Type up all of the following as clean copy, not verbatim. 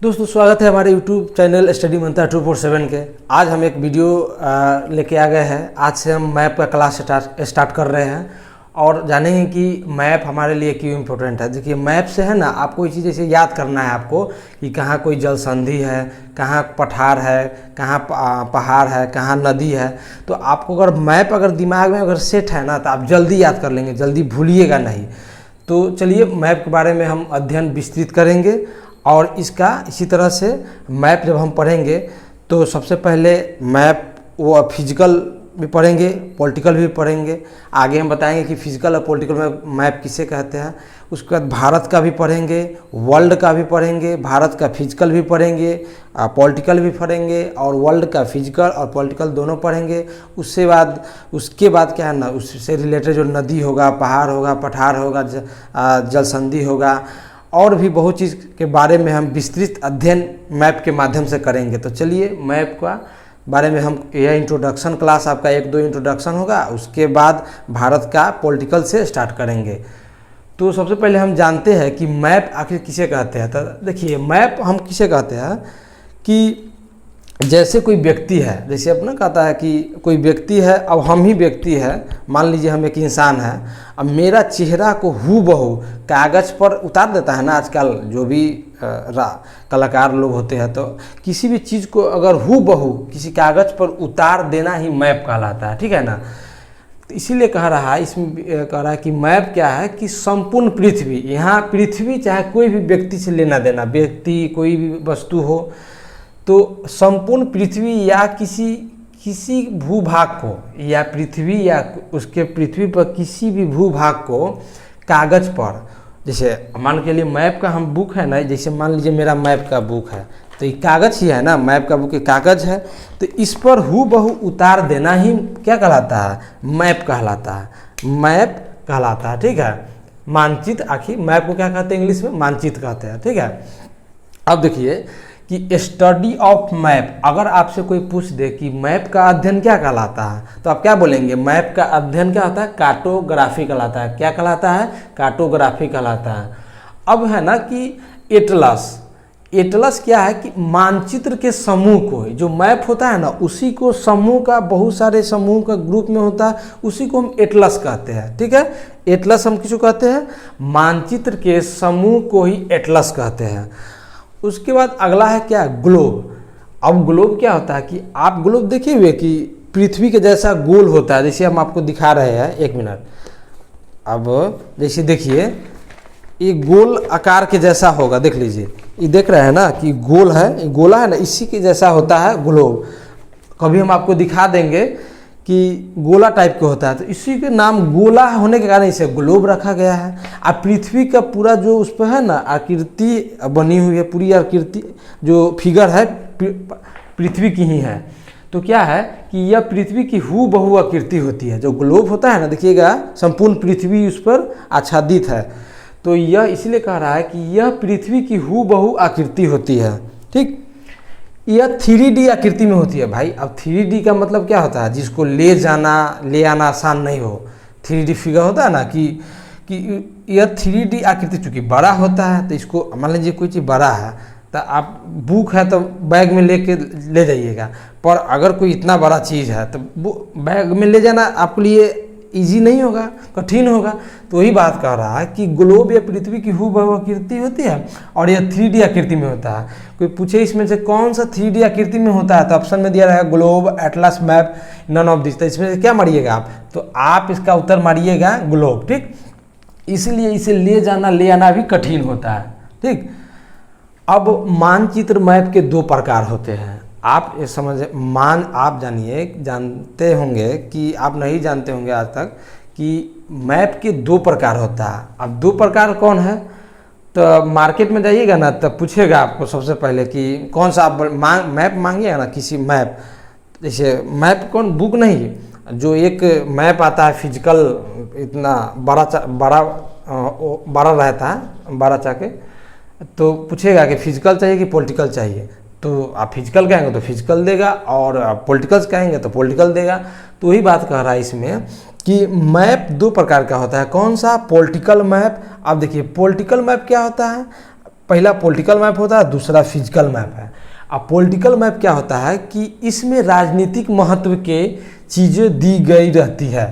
दोस्तों स्वागत है हमारे YouTube चैनल स्टडी मंत्रा 247 के। आज हम एक वीडियो लेके आ गए हैं। आज से हम मैप का क्लास स्टार्ट कर रहे हैं और जानेंगे कि मैप हमारे लिए क्यों इम्पोर्टेंट है। देखिए मैप से है ना, आपको ये चीज़ जैसे याद करना है आपको कि कहाँ कोई जल संधि है, कहाँ पठार है, कहाँ पहाड़ है, कहाँ नदी है। तो आपको अगर मैप अगर दिमाग में अगर सेट है ना तो आप जल्दी याद कर लेंगे, जल्दी भूलिएगा नहीं। तो चलिए मैप के बारे में हम अध्ययन विस्तृत करेंगे और इसका इसी तरह से मैप जब हम पढ़ेंगे तो सबसे पहले मैप वो फिजिकल भी पढ़ेंगे, पॉलिटिकल भी पढ़ेंगे। आगे हम बताएंगे कि फिजिकल और पॉलिटिकल मैप किसे कहते हैं। उसके बाद भारत का भी पढ़ेंगे, वर्ल्ड का भी पढ़ेंगे। भारत का फिजिकल भी पढ़ेंगे, पॉलिटिकल भी पढ़ेंगे और वर्ल्ड का फिजिकल और पॉलिटिकल दोनों पढ़ेंगे। उसके बाद क्या है ना, उससे रिलेटेड जो नदी होगा, पहाड़ होगा, पठार होगा, जल संधि होगा और भी बहुत चीज़ के बारे में हम विस्तृत अध्ययन मैप के माध्यम से करेंगे। तो चलिए मैप का बारे में हम यह इंट्रोडक्शन क्लास आपका 1-2 इंट्रोडक्शन होगा, उसके बाद भारत का पॉलिटिकल से स्टार्ट करेंगे। तो सबसे पहले हम जानते हैं कि मैप आखिर किसे कहते हैं। तो देखिए मैप हम किसे कहते हैं कि जैसे कोई व्यक्ति है, जैसे अपना कहता है कि कोई व्यक्ति है, अब हम ही व्यक्ति है, मान लीजिए हम एक इंसान है। अब मेरा चेहरा को हूबहू कागज़ पर उतार देता है ना आजकल जो भी कलाकार लोग होते हैं, तो किसी भी चीज़ को अगर हूबहू किसी कागज़ पर उतार देना ही मैप कहलाता है, ठीक है ना। तो इसीलिए कह रहा है कि मैप क्या है कि संपूर्ण पृथ्वी, यहाँ पृथ्वी चाहे कोई भी व्यक्ति से लेना देना, व्यक्ति कोई भी वस्तु हो, तो संपूर्ण पृथ्वी या किसी भूभाग को या पृथ्वी या उसके पृथ्वी पर किसी भी भूभाग को कागज़ पर, जैसे मान के लिए मैप का हम बुक है ना, जैसे मान लीजिए मेरा मैप का बुक है तो ये कागज़ ही है ना, मैप का बुक एक कागज़ है। तो इस पर हूबहू उतार देना ही क्या कहलाता है, मैप कहलाता है, मैप कहलाता है, ठीक है। मानचित्र, आखिर मैप को क्या कहते हैं इंग्लिश में, मानचित्र कहते हैं, ठीक है। अब देखिए कि स्टडी ऑफ मैप, अगर आपसे कोई पूछ दे कि मैप का अध्ययन क्या कहलाता है तो आप क्या बोलेंगे, मैप का अध्ययन क्या होता है, कार्टोग्राफी कहलाता है। क्या कहलाता है, कार्टोग्राफी कहलाता है। अब है ना कि एटलस क्या है कि मानचित्र के समूह को, जो मैप होता है ना उसी को समूह का, बहुत सारे समूह का ग्रुप में होता है, उसी को हम एटलस कहते हैं, ठीक है। एटलस हम किसको कहते हैं, मानचित्र के समूह को ही एटलस कहते हैं। उसके बाद अगला है क्या, ग्लोब। अब ग्लोब क्या होता है कि आप ग्लोब देखिए हुए कि पृथ्वी के जैसा गोल होता है, जैसे हम आपको दिखा रहे हैं, एक मिनट। अब जैसे देखिए ये गोल आकार के जैसा होगा, देख लीजिए, ये देख रहे हैं ना कि गोल है, गोला है ना, इसी के जैसा होता है ग्लोब। कभी हम आपको दिखा देंगे कि गोला टाइप का होता है, तो इसी के नाम गोला होने के कारण इसे ग्लोब रखा गया है। अब पृथ्वी का पूरा जो उस पर है ना आकृति बनी हुई है, पूरी आकृति जो फिगर है पृथ्वी की ही है। तो क्या है कि यह पृथ्वी की हूबहू आकृति होती है। जो ग्लोब होता है ना, देखिएगा संपूर्ण पृथ्वी उस पर आच्छादित है, तो यह इसलिए कह रहा है कि यह पृथ्वी की हूबहू आकृति होती है, ठीक। यह 3D आकृति में होती है भाई। अब 3D का मतलब क्या होता है, जिसको ले आना आसान नहीं हो। 3D फिगर होता है ना कि यह 3D आकृति चूँकि बड़ा होता है, तो इसको मान लीजिए कोई चीज़ बड़ा है तो आप बुक है तो बैग में ले जाइएगा, पर अगर कोई इतना बड़ा चीज़ है तो बैग में ले जाना आपके लिए इजी नहीं होगा, कठिन होगा। तो वही बात कह रहा है कि ग्लोब या पृथ्वी की हूबहू आकृति होती है और यह 3D आकृति में होता है। कोई पूछे इसमें से कौन सा 3D आकृति में होता है, तो ऑप्शन में दिया रहेगा globe, atlas, map, none of this. तो इसमें से क्या मारिएगा आप, तो आप इसका उत्तर मारिएगा ग्लोब, ठीक। इसलिए इसे ले आना भी कठिन होता है, ठीक। अब मानचित्र मैप के 2 प्रकार होते हैं। आप ये आप जानते होंगे कि आप नहीं जानते होंगे आज तक कि मैप के 2 प्रकार होता है। अब 2 प्रकार कौन है, तो मार्केट में जाइएगा ना तब पूछेगा आपको सबसे पहले कि कौन सा आप मैप मांगिएगा ना, किसी मैप, जैसे मैप कौन, बुक नहीं, जो एक मैप आता है फिजिकल, इतना बड़ा रहता है, 12 चाके, तो पूछेगा कि फिजिकल चाहिए कि पॉलिटिकल चाहिए, तो आप फिजिकल कहेंगे तो फिजिकल देगा और आप पॉलिटिकल्स कहेंगे तो पॉलिटिकल देगा। तो वही बात कह रहा है इसमें कि मैप 2 प्रकार का होता है। कौन सा, पॉलिटिकल मैप। अब देखिए पॉलिटिकल मैप क्या होता है, पहला पॉलिटिकल मैप होता है, दूसरा फिजिकल मैप है। अब पॉलिटिकल मैप क्या होता है कि इसमें राजनीतिक महत्व के चीज़ें दी गई रहती है।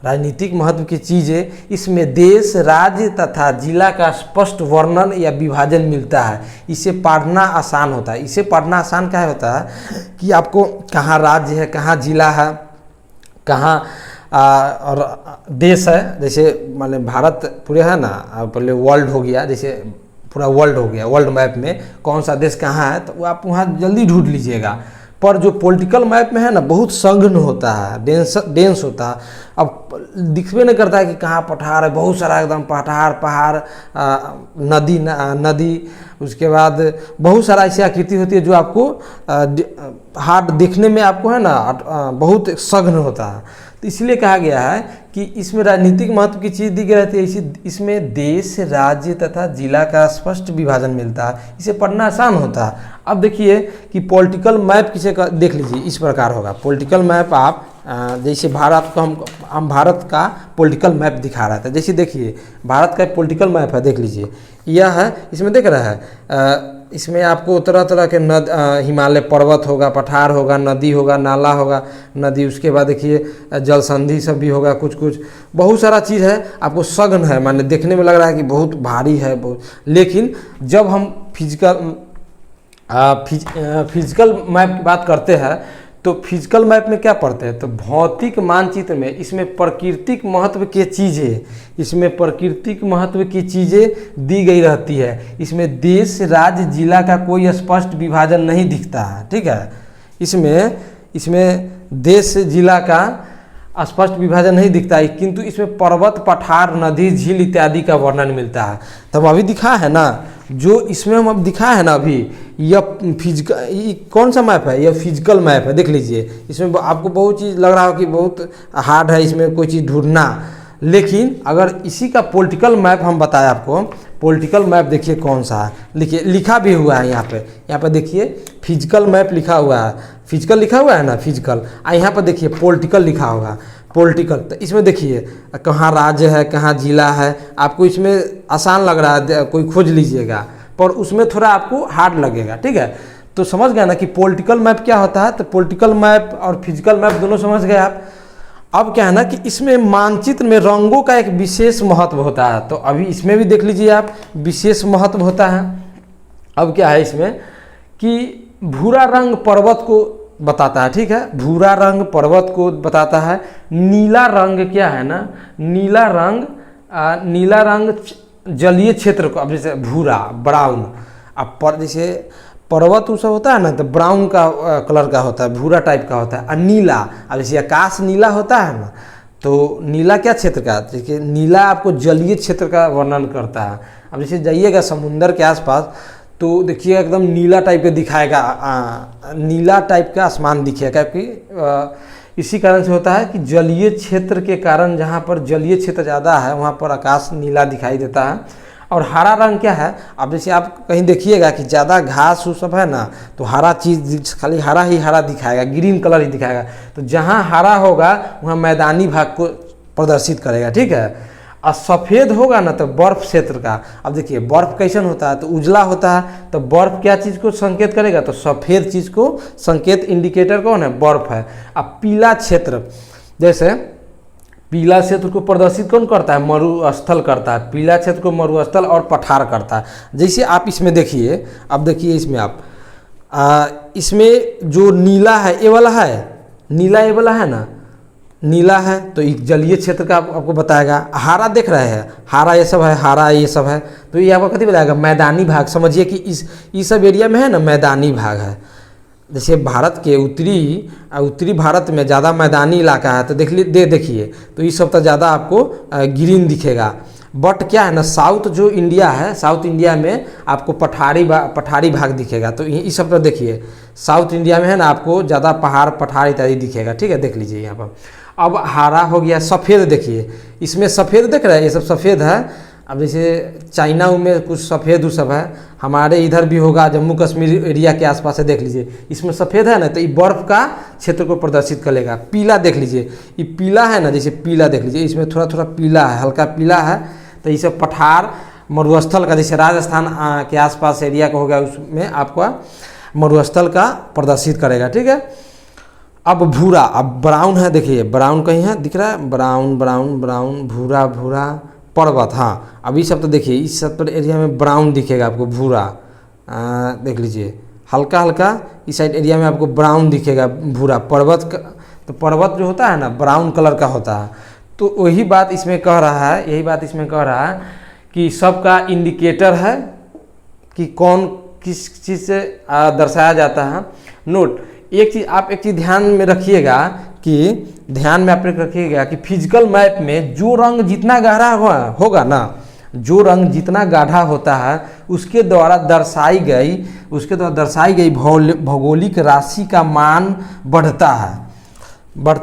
राजनीतिक महत्व की चीज़ें इसमें देश, राज्य तथा जिला का स्पष्ट वर्णन या विभाजन मिलता है। इसे पढ़ना आसान होता है। इसे पढ़ना आसान क्या होता है कि आपको कहाँ राज्य है, कहाँ जिला है, कहाँ और देश है। जैसे मतलब भारत पूरे है ना, पहले वर्ल्ड हो गया, जैसे पूरा वर्ल्ड हो गया, वर्ल्ड मैप में कौन सा देश कहाँ है तो वो आप वहाँ जल्दी ढूंढ लीजिएगा। पर जो पॉलिटिकल मैप में है ना, बहुत सघन होता है, डेंस होता है। अब दिखबे नहीं करता है कि कहाँ पठार है, बहुत सारा एकदम पठार, पहाड़, नदी, उसके बाद बहुत सारा ऐसी आकृति होती है जो आपको हार्ड देखने में आपको है ना बहुत सघन होता है। तो इसलिए कहा गया है कि इसमें राजनीतिक महत्व की चीज़ दी गई रहती है। इसमें देश, राज्य तथा जिला का स्पष्ट विभाजन मिलता है। इसे पढ़ना आसान होता है। अब देखिए कि पॉलिटिकल मैप किसे देख लीजिए, इस प्रकार होगा पॉलिटिकल मैप। आप जैसे भारत को हम भारत का पॉलिटिकल मैप दिखा रहा था। जैसे देखिए भारत का पॉलिटिकल मैप है, देख लीजिए यह है। इसमें देख रहा है, इसमें आपको तरह तरह के हिमालय पर्वत होगा, पठार होगा, नदी होगा, नाला होगा, नदी, उसके बाद देखिए जल संधि सब भी होगा, कुछ कुछ बहुत सारा चीज़ है। आपको सघन है, माने देखने में लग रहा है कि बहुत भारी है बहुत। लेकिन जब हम फिजिकल मैप की बात करते हैं तो फिजिकल मैप में क्या पढ़ते हैं तो भौतिक मानचित्र में इसमें प्राकृतिक महत्व की चीज़ें, इसमें प्राकृतिक महत्व की चीज़ें दी गई रहती है। इसमें देश, राज्य, जिला का कोई स्पष्ट विभाजन नहीं दिखता है। ठीक है, इसमें देश, जिला का स्पष्ट विभाजन नहीं दिखता है, किंतु इसमें पर्वत, पठार, नदी, झील इत्यादि का वर्णन मिलता है। तब अभी दिखा है ना, जो इसमें हम अब दिखा है ना अभी, यह फिजिकल, कौन सा मैप है, यह फिजिकल मैप है। देख लीजिए, इसमें आपको बहुत चीज़ लग रहा हो कि बहुत हार्ड है इसमें कोई चीज़ ढूंढना, लेकिन अगर इसी का पॉलिटिकल मैप हम बताएं आपको, पॉलिटिकल मैप देखिए कौन सा है, लिखिए, लिखा भी हुआ है यहाँ पे देखिए फिजिकल मैप लिखा हुआ है, फिजिकल लिखा हुआ है ना, फिजिकल। यहाँ पर देखिए पॉलिटिकल लिखा होगा, पॉलिटिकल। तो इसमें देखिए कहाँ राज्य है, कहाँ जिला है। आपको इसमें आसान लग रहा है, कोई खोज लीजिएगा, पर उसमें थोड़ा आपको हार्ड लगेगा। ठीक है, तो समझ गए ना कि पॉलिटिकल मैप क्या होता है। तो पॉलिटिकल मैप और फिजिकल मैप दोनों समझ गए आप। अब क्या है ना कि इसमें मानचित्र में रंगों का एक विशेष महत्व होता है। तो अभी इसमें भी देख लीजिए आप, विशेष महत्व होता है। अब क्या है इसमें कि भूरा रंग पर्वत को बताता है। ठीक है, भूरा रंग पर्वत को बताता है। नीला रंग क्या है ना, नीला रंग जलीय क्षेत्र को, अब जैसे भूरा, ब्राउन, अब जैसे पर्वत सब होता है ना तो ब्राउन का कलर का होता है, भूरा टाइप का होता है। और नीला, अब जैसे आकाश नीला होता है ना, तो नीला क्या क्षेत्र का, देखिए नीला आपको जलीय क्षेत्र का वर्णन करता है। अब जैसे जाइएगा समुंदर के आसपास तो देखिए एकदम नीला टाइप का दिखाएगा, नीला टाइप का आसमान दिखेगा, क्योंकि इसी कारण से होता है कि जलीय क्षेत्र के कारण, जहाँ पर जलीय क्षेत्र ज़्यादा है वहाँ पर आकाश नीला दिखाई देता है। और हरा रंग क्या है, अब जैसे आप कहीं देखिएगा कि ज़्यादा घास वो सब है ना, तो हरा चीज़ खाली हरा ही हरा दिखाएगा, ग्रीन कलर ही दिखाएगा। तो जहाँ हरा होगा वहाँ मैदानी भाग को प्रदर्शित करेगा। ठीक है, और सफ़ेद होगा ना तो बर्फ क्षेत्र का। अब देखिए बर्फ कैसन होता है, तो उजला होता है, तो बर्फ क्या चीज़ को संकेत करेगा, तो सफ़ेद चीज़ को संकेत, इंडिकेटर कौन है, बर्फ है। अब पीला क्षेत्र, जैसे पीला क्षेत्र को प्रदर्शित कौन करता है, मरुस्थल करता है। पीला क्षेत्र को मरुस्थल और पठार करता है। जैसे आप इसमें देखिए, अब देखिए इसमें आप इसमें जो नीला है, ये वाला है नीला, ये वाला है ना, नीला है तो एक जलीय क्षेत्र का आपको बताएगा। हरा देख रहे हैं, हरा ये सब है, हरा ये सब है, तो ये आपको कथी बताएगा, मैदानी भाग। समझिए कि इस सब एरिया में है ना मैदानी भाग है। जैसे भारत के उत्तरी भारत में ज़्यादा मैदानी इलाका है, तो देखिए तो ये सब तो ज़्यादा आपको ग्रीन दिखेगा। बट क्या है ना, साउथ जो इंडिया है, साउथ इंडिया में आपको पठारी भाग दिखेगा। तो ये सब तो देखिए साउथ इंडिया में है ना आपको ज़्यादा पहाड़, पठार इत्यादि दिखेगा। ठीक है, देख लीजिए यहाँ पर। अब हरा हो गया, सफ़ेद देखिए, इसमें सफ़ेद देख रहे हैं, ये सब सफ़ेद है। अब जैसे चाइना में कुछ सफ़ेद सब है, हमारे इधर भी होगा, जम्मू कश्मीर एरिया के आसपास है, देख लीजिए इसमें सफ़ेद है ना, तो ये बर्फ़ का क्षेत्र को प्रदर्शित करेगा। पीला देख लीजिए, ये पीला है ना, जैसे पीला देख लीजिए, इसमें थोड़ा थोड़ा पीला है, हल्का पीला है, तो ये सब पठार मरुस्थल का, जैसे राजस्थान के आसपास एरिया का हो गया, उसमें आपका मरुस्थल का प्रदर्शित करेगा। ठीक है। अब भूरा, अब ब्राउन है, देखिए ब्राउन कहीं है, दिख रहा है, ब्राउन ब्राउन ब्राउन, भूरा भूरा, पर्वत। हाँ, अब ये सब तो देखिए इस सब पर एरिया में ब्राउन दिखेगा आपको, भूरा देख लीजिए, हल्का हल्का इस साइड एरिया में आपको ब्राउन दिखेगा, भूरा। पर्वत का, तो पर्वत जो होता है ना ब्राउन कलर का होता है। तो वही बात इसमें कह रहा है, यही बात इसमें कह रहा है कि सबका इंडिकेटर है कि कौन किस चीज़ से दर्शाया जाता है। नोट, एक चीज़ आप एक चीज़ ध्यान में रखिएगा कि ध्यान में आप रखिएगा कि फिजिकल मैप में जो रंग जितना गहरा होगा ना, जो रंग जितना गाढ़ा होता है उसके द्वारा दर्शाई गई भौगोलिक राशि का मान बढ़ता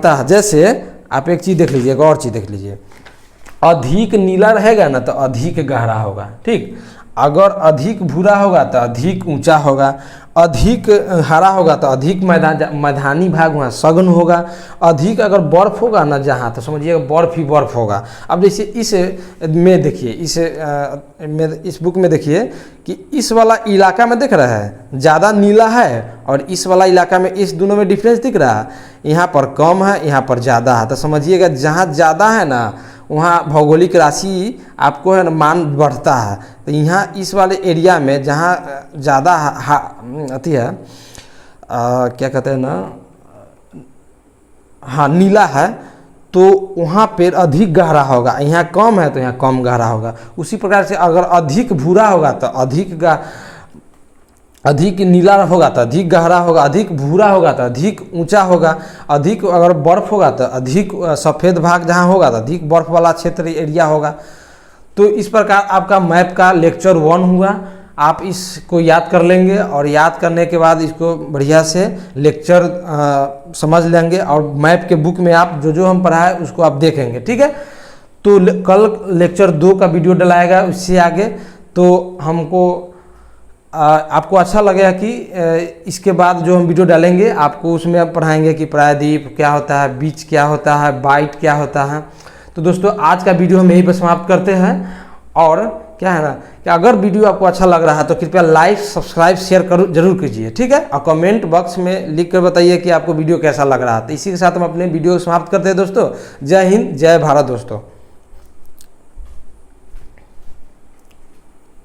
है। जैसे आप एक चीज़ देख लीजिए, एक और चीज़ देख लीजिए, अधिक नीला रहेगा ना तो अधिक गहरा होगा। ठीक, अगर अधिक भूरा होगा तो अधिक ऊंचा होगा, अधिक हरा होगा तो अधिक मैदानी भाग वहाँ सघन होगा, अधिक अगर बर्फ़ होगा ना जहाँ, तो समझिएगा बर्फ़ ही बर्फ़ होगा। अब जैसे इस में देखिए, इस बुक में देखिए कि इस वाला इलाका में देख रहा है ज़्यादा नीला है, और इस वाला इलाका में, इस दोनों में डिफरेंस दिख रहा है, यहाँ पर कम है, यहाँ पर ज़्यादा है। तो समझिएगा जहाँ ज़्यादा है ना वहाँ भौगोलिक राशि आपको है ना मान बढ़ता है। तो यहाँ इस वाले एरिया में जहाँ ज़्यादा आती है, क्या कहते हैं ना, हाँ नीला है, तो वहाँ पर अधिक गहरा होगा, यहाँ कम है तो यहाँ कम गहरा होगा। उसी प्रकार से अगर अधिक भूरा होगा तो अधिक नीला होगा तो अधिक गहरा होगा, अधिक भूरा होगा तो अधिक ऊंचा होगा, अधिक अगर बर्फ़ होगा तो अधिक सफ़ेद भाग जहाँ होगा तो अधिक बर्फ़ वाला क्षेत्र एरिया होगा। तो इस प्रकार आपका मैप का लेक्चर 1 हुआ। आप इसको याद कर लेंगे और याद करने के बाद इसको बढ़िया से लेक्चर समझ लेंगे, और मैप के बुक में आप जो हम पढ़ाए उसको आप देखेंगे। ठीक है। तो कल लेक्चर 2 का वीडियो डलाएगा, उससे आगे तो हमको आपको अच्छा लगेगा कि इसके बाद जो हम वीडियो डालेंगे आपको उसमें आप पढ़ाएंगे कि प्रायद्वीप क्या होता है, बीच क्या होता है, बाइट क्या होता है। तो दोस्तों आज का वीडियो हम यहीं पर समाप्त करते हैं। और क्या है ना कि अगर वीडियो आपको अच्छा लग रहा है तो कृपया लाइक, सब्सक्राइब, शेयर जरूर कीजिए। ठीक है। और कमेंट बॉक्स में लिख कर बताइए कि आपको वीडियो कैसा लग रहा है। तो इसी के साथ हम अपने वीडियो को समाप्त करते हैं दोस्तों। जय हिंद, जय भारत दोस्तों।